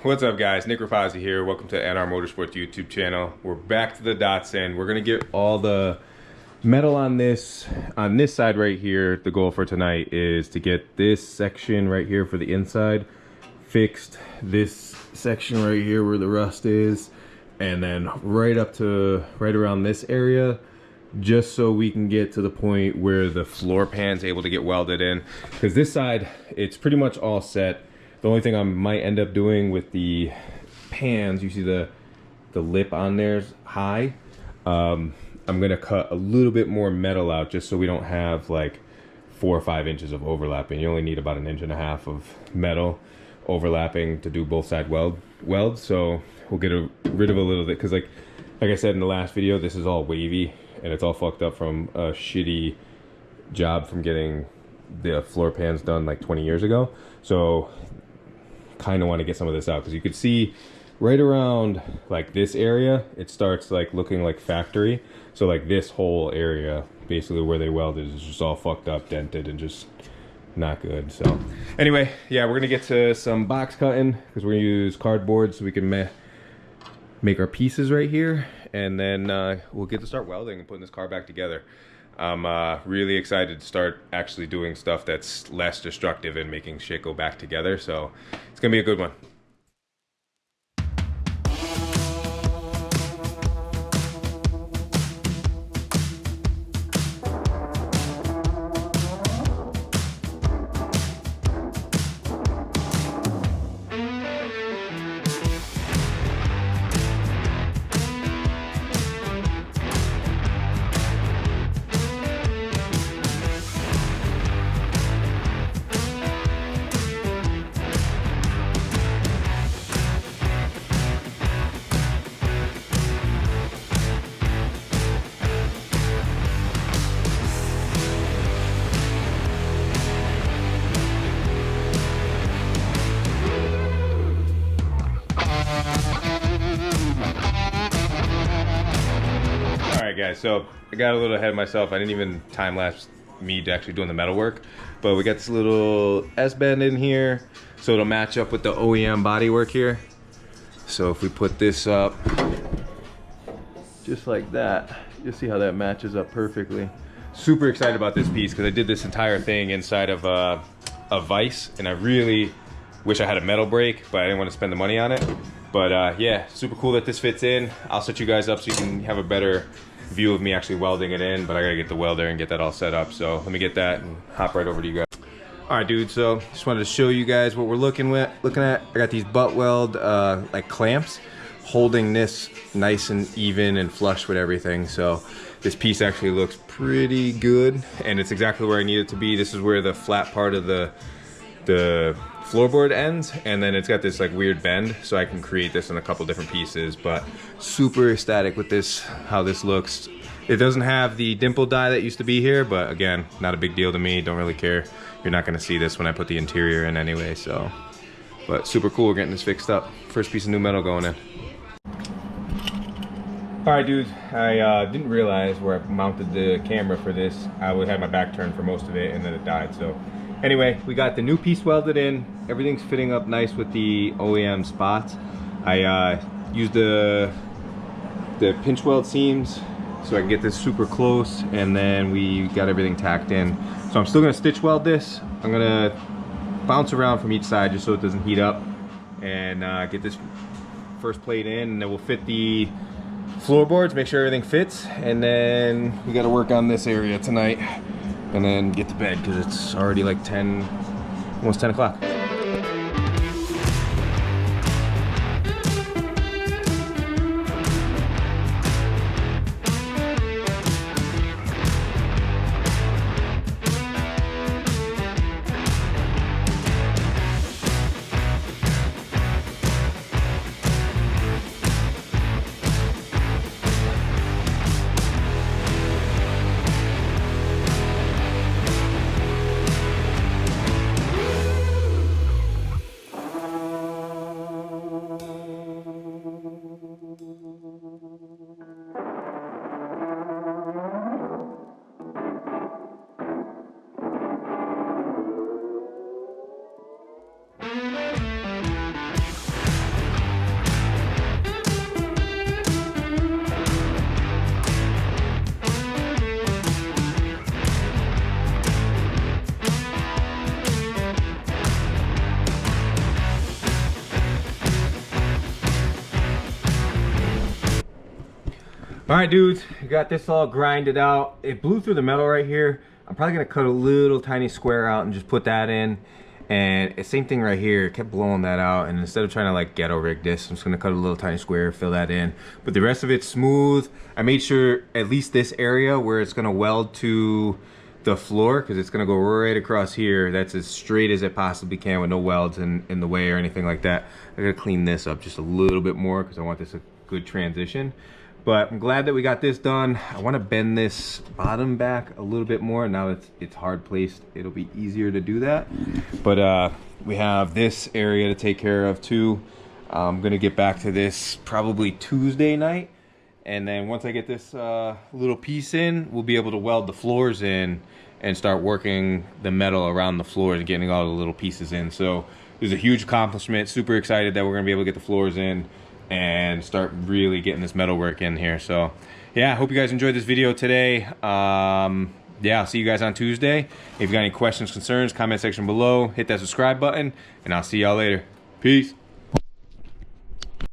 What's up, guys? Nick Rapazzi here. Welcome to NR Motorsports YouTube channel. We're back to the Datsun. We're gonna get all the metal on this side right here. The goal for tonight is to get this section right here for the inside fixed, this section right here where the rust is, and then right up to right around this area, just so we can get to the point where the floor pan's able to get welded in. Because this side, it's pretty much all set. The only thing I might end up doing with the pans, you see the lip on there's high. I'm gonna cut a little bit more metal out just so we don't have like 4 or 5 inches of overlapping. You only need about 1.5 inches of metal overlapping to do both side welds. So we'll get rid of a little bit, because like I said in the last video, this is all wavy and it's all fucked up from a shitty job from getting the floor pans done like 20 years ago. So kind of want to get some of this out, because you could see right around like this area it starts like looking like factory. So like this whole area basically where they welded is just all fucked up, dented, and just not good. So anyway, yeah, we're gonna get to some box cutting, because we're gonna use cardboard so we can make our pieces right here, and then we'll get to start welding and putting this car back together. I'm really excited to start actually doing stuff that's less destructive and making shit go back together. So it's gonna be a good one. Guys, so I got a little ahead of myself. I didn't even time lapse me to actually doing the metal work, but we got this little S-bend in here so it'll match up with the OEM bodywork here. So if we put this up just like that, you'll see how that matches up perfectly. Super excited about this piece because I did this entire thing inside of a vise, and I really wish I had a metal brake, but I didn't want to spend the money on it. But yeah, super cool that this fits in. I'll set you guys up so you can have a better view of me actually welding it in, but I gotta get the welder and get that all set up. So let me get that and hop right over to you guys. All right, dude, so just wanted to show you guys what we're looking at. I got these butt weld like clamps holding this nice and even and flush with everything. So this piece actually looks pretty good, and it's exactly where I need it to be. This is where the flat part of the floorboard ends, and then it's got this like weird bend, so I can create this in a couple different pieces. But super ecstatic with this, how this looks. It doesn't have the dimple die that used to be here, but again, not a big deal to me. Don't really care. You're not going to see this when I put the interior in anyway. So, but super cool. We're getting this fixed up. First piece of new metal going in. All right, dudes, I didn't realize where I mounted the camera for this. I had my back turned for most of it, and then it died. So anyway, we got the new piece welded in. Everything's fitting up nice with the OEM spots. I used the pinch weld seams so I can get this super close, and then we got everything tacked in. So I'm still gonna stitch weld this. I'm gonna bounce around from each side just so it doesn't heat up, and get this first plate in, and then we'll fit the floorboards, make sure everything fits, and then we gotta work on this area tonight, and then get to bed because it's already like 10, almost 10 o'clock. All right, dudes, we got this all grinded out. It blew through the metal right here. I'm probably gonna cut a little tiny square out and just put that in. And same thing right here, kept blowing that out. And instead of trying to like ghetto rig this, I'm just gonna cut a little tiny square, fill that in. But the rest of it's smooth. I made sure at least this area where it's gonna weld to the floor, because it's gonna go right across here. That's as straight as it possibly can with no welds in the way or anything like that. I gotta clean this up just a little bit more because I want this a good transition. But I'm glad that we got this done. I want to bend this bottom back a little bit more. Now it's hard placed, it'll be easier to do that. But we have this area to take care of too. I'm gonna get back to this probably Tuesday night. And then once I get this little piece in, we'll be able to weld the floors in and start working the metal around the floors and getting all the little pieces in. So it was a huge accomplishment. Super excited that we're gonna be able to get the floors in and start really getting this metal work in here. So yeah, I hope you guys enjoyed this video today. Yeah, I'll see you guys on Tuesday. If you got any questions, concerns, comment section below, hit that subscribe button, and I'll see y'all later. Peace.